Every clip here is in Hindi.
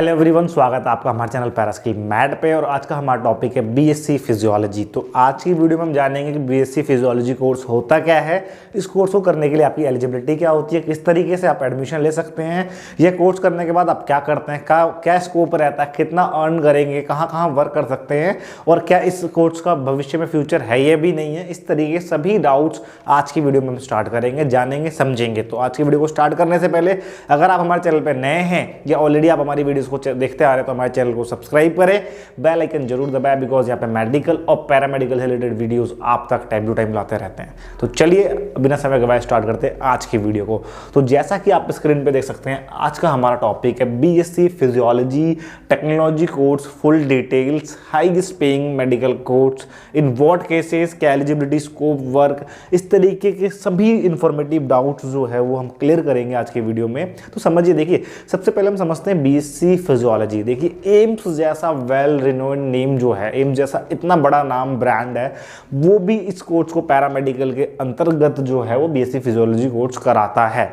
हेलो एवरीवन, स्वागत है आपका हमारे चैनल पैरास्किल मैट पे। और आज का हमारा टॉपिक है बीएससी फिजियोलॉजी। तो आज की वीडियो में हम जानेंगे कि बीएससी फिजियोलॉजी कोर्स होता क्या है, इस कोर्स को करने के लिए आपकी एलिजिबिलिटी क्या होती है, किस तरीके से आप एडमिशन ले सकते हैं, यह कोर्स करने के बाद आप क्या करते हैं, क्या स्कोप रहता है, कितना अर्न करेंगे, कहाँ कहाँ वर्क कर सकते हैं और क्या इस कोर्स का भविष्य में फ्यूचर है ये भी नहीं है। इस तरीके सभी डाउट्स आज की वीडियो में हम स्टार्ट करेंगे, जानेंगे, समझेंगे। तो आज की वीडियो को स्टार्ट करने से पहले अगर आप हमारे चैनल पर नए हैं या ऑलरेडी आप हमारी वीडियोस को देखते आ रहे हैं तो हमारे चैनल को सब्सक्राइब करें, बेल आइकन जरूर दबाएं, बिकॉज यहाँ पे मेडिकल और पैरामेडिकल से रिलेटेड वीडियोस आप तक टाइम टू टाइम लाते रहते हैं। तो चलिए बिना समय गवाए स्टार्ट करते हैं आज की वीडियो को। तो जैसा कि आप स्क्रीन पे देख सकते हैं, आज का हमारा टॉपिक है BSc physiology technology course, full details, highest paying medical course, in what cases, क्या एलिजिबिलिटी, स्कोप, वर्क, इस तरीके के सभी इंफॉर्मेटिव डाउट्स जो है वो हम क्लियर करेंगे आज के वीडियो में। तो समझिए, देखिए सबसे पहले हम समझते हैं बीएससी फिजियोलॉजी। देखिए एम्स जैसा वेल रिनोन्ड नेम जो है, एम्स जैसा इतना बड़ा नाम ब्रांड है, वो भी इस कोर्स को पैरामेडिकल के अंतर्गत जो है वो बीएससी फिजियोलॉजी कोर्स कराता है।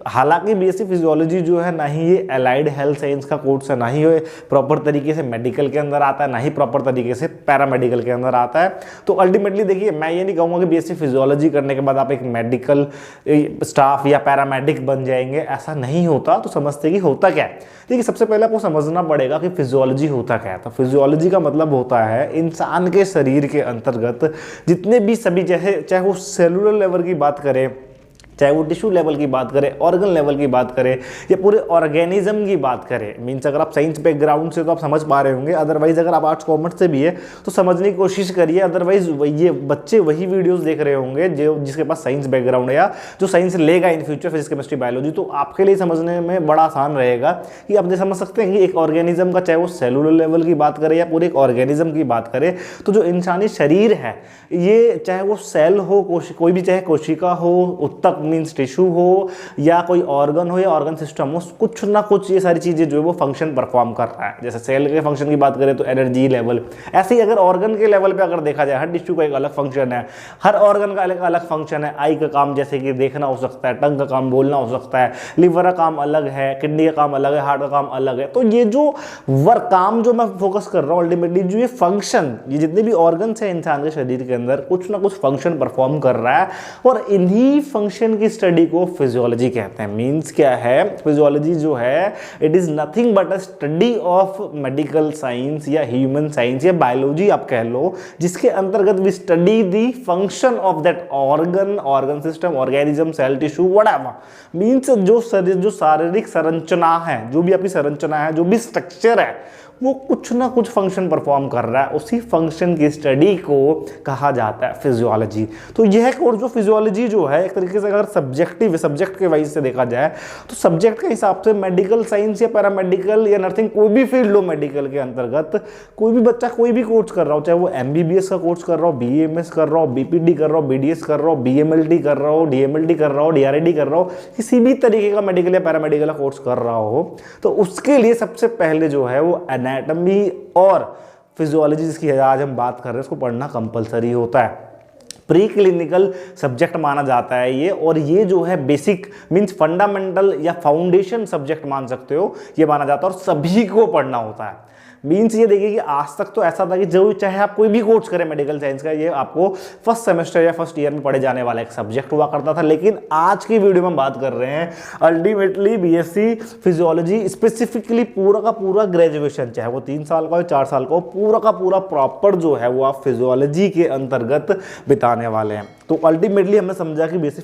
हालांकि बीएससी फिजियोलॉजी जो है ना ही ये एलाइड हेल्थ साइंस का कोर्स है, ना ही ये प्रॉपर तरीके से मेडिकल के अंदर आता है, ना ही प्रॉपर तरीके से पैरामेडिकल के अंदर आता है। तो अल्टीमेटली देखिए, मैं ये नहीं कहूँगा कि बीएससी फिजियोलॉजी करने के बाद आप एक मेडिकल स्टाफ या पैरामेडिक बन जाएंगे, ऐसा नहीं होता। तो समझते कि होता क्या है। देखिए सबसे पहले आपको समझना पड़ेगा कि फिजियोलॉजी होता क्या है। तो फिजियोलॉजी का मतलब होता है इंसान के शरीर के अंतर्गत जितने भी सभी, चाहे वो सेलुलर लेवल की बात करें, चाहे वो टिश्यू लेवल की बात करें, ऑर्गन लेवल की बात करें या पूरे ऑर्गेनिज्म की बात करें। मीन्स अगर आप साइंस बैकग्राउंड से तो आप समझ पा रहे होंगे, अदरवाइज अगर आप आर्ट्स कॉमर्स से भी है तो समझने की कोशिश करिए। अदरवाइज ये बच्चे वही वीडियोस देख रहे होंगे जो जिसके पास साइंस बैकग्राउंड है या जो साइंस लेगा in future, physics, chemistry, biology. तो आपके लिए समझने में बड़ा आसान रहेगा कि आप समझ सकते हैं कि एक ऑर्गेनिज्म का, चाहे वो सेलुलर लेवल की बात करें या पूरे एक ऑर्गेनिज्म की बात करें, तो जो इंसानी शरीर है ये चाहे वो सेल हो, कोई भी, चाहे कोशिका हो, उत्तक मीन्स टिश्यू हो, या कोई ऑर्गन हो या ऑर्गन सिस्टम हो, कुछ ना कुछ ये सारी चीजें जो है वो फंक्शन परफॉर्म कर रहा है। जैसे सेल के फंक्शन की बात करें तो एनर्जी लेवल, ऐसे ही अगर ऑर्गन के लेवल पे अगर देखा जाए, हर टिश्यू का एक अलग फंक्शन है, हर ऑर्गन का अलग अलग फंक्शन है। आई का काम जैसे कि देखना हो सकता है, टंग का काम बोलना हो सकता है, लिवर का काम अलग है, किडनी का काम अलग है, हार्ट का काम अलग है। तो ये जो वर्क काम जो मैं फोकस कर रहा हूँ, अल्टीमेटली जो ये फंक्शन, ये जितने भी ऑर्गन है इंसान के शरीर के अंदर, कुछ ना कुछ फंक्शन परफॉर्म कर रहा है और इन्हीं फंक्शन की स्टडी को फिजियोलॉजी कहते हैं। मीन्स क्या है, फिजियोलॉजी जो है it is nothing but a study of medical science या ह्यूमन साइंस या बायोलॉजी आप कह लो, जिसके अंतर्गत we study the function of that organ system, organism, cell, tissue, whatever. Means जो शारीरिक संरचना है, जो भी आपकी संरचना है, जो भी स्ट्रक्चर है, वो कुछ ना कुछ फंक्शन परफॉर्म कर रहा है, उसी फंक्शन की स्टडी को कहा जाता है फिजियोलॉजी। तो यह कोर्स जो फिजियोलॉजी जो है, एक तरीके से अगर सब्जेक्ट के वाइज से देखा जाए तो सब्जेक्ट के हिसाब से मेडिकल साइंस या पैरामेडिकल या नर्सिंग, कोई भी फील्ड हो मेडिकल के अंतर्गत, कोई भी बच्चा कोई भी कोर्स कर रहा हो, चाहे वो एमबीबीएस का कोर्स कर रहा हो, बीएमएस कर रहा हो, बीपीडी कर रहा हो, बीडीएस कर रहा हो, बीएमएलटी कर रहा हो, डीएमएलटी कर रहा हो, डीआरएडी कर रहा हो, किसी भी तरीके का मेडिकल या पैरामेडिकल का कोर्स कर रहा हो, तो उसके लिए सबसे पहले जो है वो एनाटॉमी और फिजियोलॉजी, जिसकी आज हम बात कर रहे हैं, उसको पढ़ना कंपलसरी होता है। प्री क्लिनिकल सब्जेक्ट माना जाता है ये, और ये जो है बेसिक मींस फंडामेंटल या फाउंडेशन सब्जेक्ट मान सकते हो, ये माना जाता है और सभी को पढ़ना होता है। मीन्स ये देखिए कि आज तक तो ऐसा था कि जो चाहे आप कोई भी कोर्स करें मेडिकल साइंस का, ये आपको फर्स्ट सेमेस्टर या फर्स्ट ईयर में पढ़े जाने वाला एक सब्जेक्ट हुआ करता था। लेकिन आज की वीडियो में हम बात कर रहे हैं अल्टीमेटली बीएससी फिजियोलॉजी, स्पेसिफिकली पूरा का पूरा ग्रेजुएशन, चाहे वो 3 साल का हो, 4 साल का हो, पूरा का पूरा प्रॉपर जो है वो आप फिजियोलॉजी के अंतर्गत बिताने वाले हैं। तो अल्टीमेटली हमने समझा कि बीएससी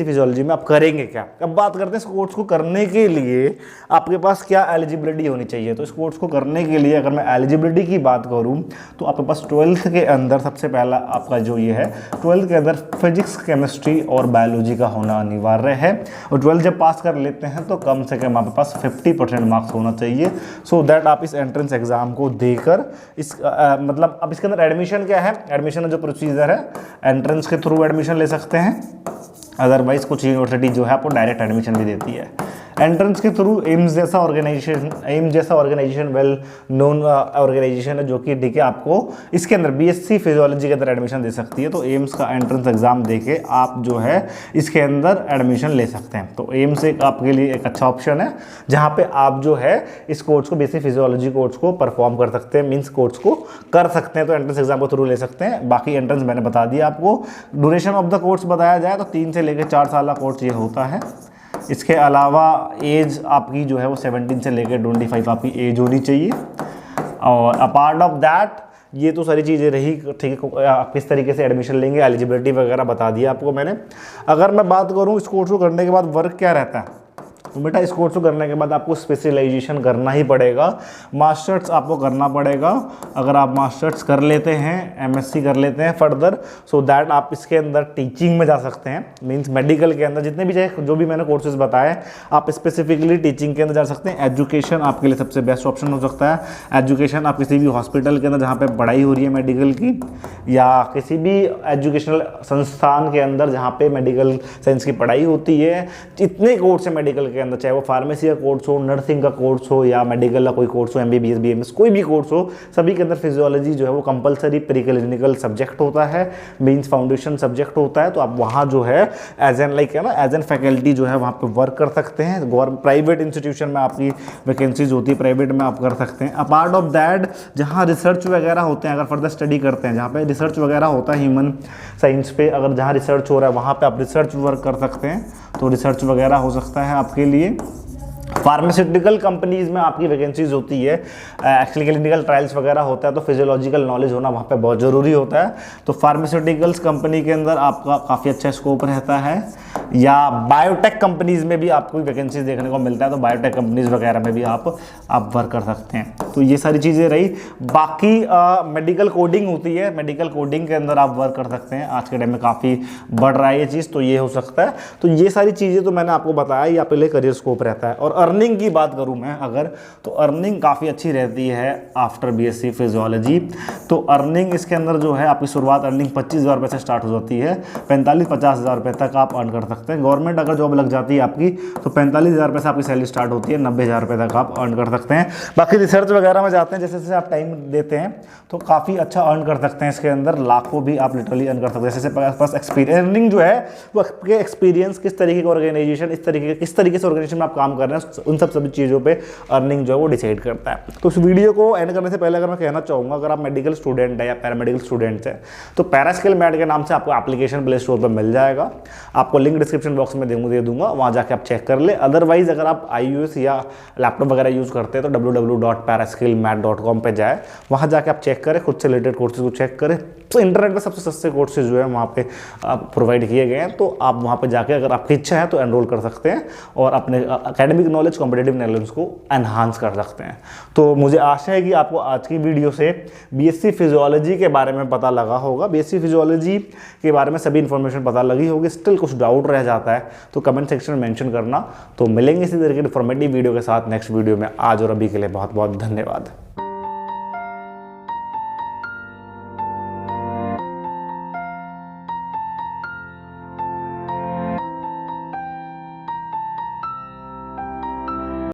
फिजियोलॉजी में आप करेंगे क्या। अब बात करते हैं इस कोर्स को करने के लिए आपके पास क्या एलिजिबिलिटी होनी चाहिए। तो इस कोर्स को करने के लिए अगर मैं एलिजिबिलिटी की बात करूं तो आपके पास 12th के अंदर सबसे पहला आपका जो ये है, 12th के अंदर फिजिक्स, केमिस्ट्री और बायोलॉजी का होना अनिवार्य है। और 12th जब पास कर लेते हैं तो कम से कम आपके पास 50% मार्क्स होना चाहिए, सो दैट आप इस एंट्रेंस एग्जाम को देकर इस मतलब अब इसके अंदर एडमिशन क्या है, एडमिशन जो प्रोसीजर है, एंट्रेंस के थ्रू एडमिशन ले सकते हैं। अदरवाइज कुछ यूनिवर्सिटी जो है आपको डायरेक्ट एडमिशन भी देती है। एंट्रेंस के थ्रू एम्स जैसा ऑर्गेनाइजेशन वेल नोन ऑर्गेनाइजेशन है, जो कि ठीक है आपको इसके अंदर बीएससी फिजियोलॉजी के अंदर एडमिशन दे सकती है। तो एम्स का एंट्रेंस एग्जाम देके आप जो है इसके अंदर एडमिशन ले सकते हैं। तो एम्स एक आपके लिए एक अच्छा ऑप्शन है, जहाँ पे आप जो है इस कोर्स को, बीएससी फिजियोलॉजी कोर्स को परफॉर्म कर सकते हैं, मीन्स कोर्स को कर सकते हैं। तो एंट्रेंस एग्जाम को थ्रू ले सकते हैं। बाकी एंट्रेंस मैंने बता दिया आपको। ड्यूरेशन ऑफ द कोर्स बताया जाए तो 3 से लेकर 4 साल का कोर्स ये होता है। इसके अलावा एज आपकी जो है वो 17 से लेकर 25 आपकी एज होनी चाहिए। और अपार्ट ऑफ दैट ये तो सारी चीज़ें रही, ठीक है, आप किस तरीके से एडमिशन लेंगे, एलिजिबिलिटी वगैरह बता दिया आपको मैंने। अगर मैं बात करूँ इस कोर्स को करने के बाद वर्क क्या रहता है, तो बेटा इस कोर्स को करने के बाद आपको स्पेशलाइजेशन करना ही पड़ेगा, मास्टर्स आपको करना पड़ेगा। अगर आप मास्टर्स कर लेते हैं, एमएससी कर लेते हैं फर्दर, सो दैट आप इसके अंदर टीचिंग में जा सकते हैं। मींस मेडिकल के अंदर जितने भी चाहे जो भी मैंने कोर्सेज बताए, आप स्पेसिफिकली टीचिंग के अंदर जा सकते हैं। एजुकेशन आपके लिए सबसे बेस्ट ऑप्शन हो सकता है। एजुकेशन आप किसी भी हॉस्पिटल के अंदर जहाँ पर पढ़ाई हो रही है मेडिकल की, या किसी भी एजुकेशनल संस्थान के अंदर जहाँ पर मेडिकल साइंस की पढ़ाई होती है, इतने कोर्स है मेडिकल के अंदर, चाहे वो फार्मेसी का कोर्स हो, नर्सिंग का कोर्स हो, या मेडिकल का कोई कोर्स हो, एमबीबीएस बीएमएस कोई भी कोर्स हो, सभी के अंदर फिजियोलॉजी जो है वो कंपलसरी प्री क्लिनिकल सब्जेक्ट होता है, मींस फाउंडेशन सब्जेक्ट होता है। तो आप वहाँ जो है as an as an faculty जो है वहाँ पे वर्क कर सकते हैं। प्राइवेट इंस्टीट्यूशन में आपकी वैकेंसीज होती है, प्राइवेट में आप कर सकते हैं। अपार्ट ऑफ दैट जहाँ रिसर्च वगैरह होते हैं, अगर फर्दर स्टडी करते हैं, जहाँ पे रिसर्च वगैरह होता है ह्यूमन साइंस पे, अगर जहाँ रिसर्च हो रहा है वहाँ पे आप रिसर्च वर्क कर सकते हैं। तो रिसर्च वगैरह हो सकता है आपके लिए। फार्मास्यूटिकल कंपनीज में आपकी वैकेंसीज होती है, एक्चुअली क्लिनिकल ट्रायल्स वगैरह होता है, तो फिजियोलॉजिकल नॉलेज होना वहाँ पे बहुत ज़रूरी होता है। तो फार्मास्यूटिकल्स कंपनी के अंदर आपका काफ़ी अच्छा स्कोप रहता है। या बायोटेक कंपनीज में भी आपको वैकेंसीज देखने को मिलता है, तो बायोटेक कंपनीज वगैरह में भी आप वर्क कर सकते हैं। तो ये सारी चीज़ें रही। बाकी मेडिकल कोडिंग होती है, मेडिकल कोडिंग के अंदर आप वर्क कर सकते हैं। आज के टाइम में काफ़ी बढ़ रहा है ये चीज़, तो ये हो सकता है। तो ये सारी चीज़ें तो मैंने आपको बताया, ये आपके लिए करियर स्कोप रहता है। और अर्निंग की बात करूं मैं अगर, तो अर्निंग काफ़ी अच्छी रहती है आफ्टर बीएससी फिजियोलॉजी। तो अर्निंग इसके अंदर जो है आपकी शुरुआत अर्निंग 25,000 रुपये से स्टार्ट हो जाती है, 45-50,000 रुपये तक आप अर्न कर सकते हैं। गवर्नमेंट अगर जॉब लग जाती है आपकी तो 45,000 रुपये से आपकी सैलरी स्टार्ट होती है, 90,000 रुपये तक आप अर्न कर सकते हैं। बाकी रिसर्च वगैरह में जाते हैं, जैसे जैसे आप टाइम देते हैं तो काफ़ी अच्छा अर्न कर सकते हैं। इसके अंदर लाखों भी आप लिटरली अर्न कर सकते हैं। जैसे पास एक्सपीरियंस, अर्निंग जो है वो आपके एक्सपीरियंस, किस तरीके का ऑर्गेनाइजेशन, किस तरीके से ऑर्गेनाइजेशन में आप काम कर रहे हैं, उन सभी चीज़ों पे अर्निंग जो है वो डिसाइड करता है। तो इस वीडियो को एंड करने से पहले अगर मैं कहना चाहूँगा, अगर आप मेडिकल स्टूडेंट है या पैरामेडिकल स्टूडेंट है, तो पैरास्किल मैट के नाम से आपको एप्लीकेशन प्ले स्टोर पर मिल जाएगा। आपको लिंक डिस्क्रिप्शन बॉक्स में दे दूंगा, वहाँ जाके आप चेक कर ले। अदरवाइज अगर आप iOS या लैपटॉप वगैरह यूज़ करते हैं तो www.paraskillmat.com पे जाए, वहाँ जाके आप चेक करें, खुद से रिलेटेड कोर्सेज को चेक करें। तो इंटरनेट पे सबसे सस्ते कोर्सेज जो है वहाँ पे प्रोवाइड किए गए हैं। तो आप वहाँ पे जाके अगर आपकी इच्छा है तो एनरोल कर सकते हैं और अपने एकेडमिक नॉलेज, कॉम्पिटेटिव नॉलेज को एनहांस कर सकते हैं। तो मुझे आशा है कि आपको आज की वीडियो से बीएससी फिजियोलॉजी के बारे में पता लगा होगा, बीएससी फिजियोलॉजी के बारे में सभी इन्फॉर्मेशन पता लगी होगी। स्टिल कुछ डाउट रह जाता है तो कमेंट सेक्शन में मेंशन करना। तो मिलेंगे इसी तरह की इन्फॉर्मेटिव वीडियो के साथ नेक्स्ट वीडियो में। आज और अभी के लिए बहुत बहुत धन्यवाद।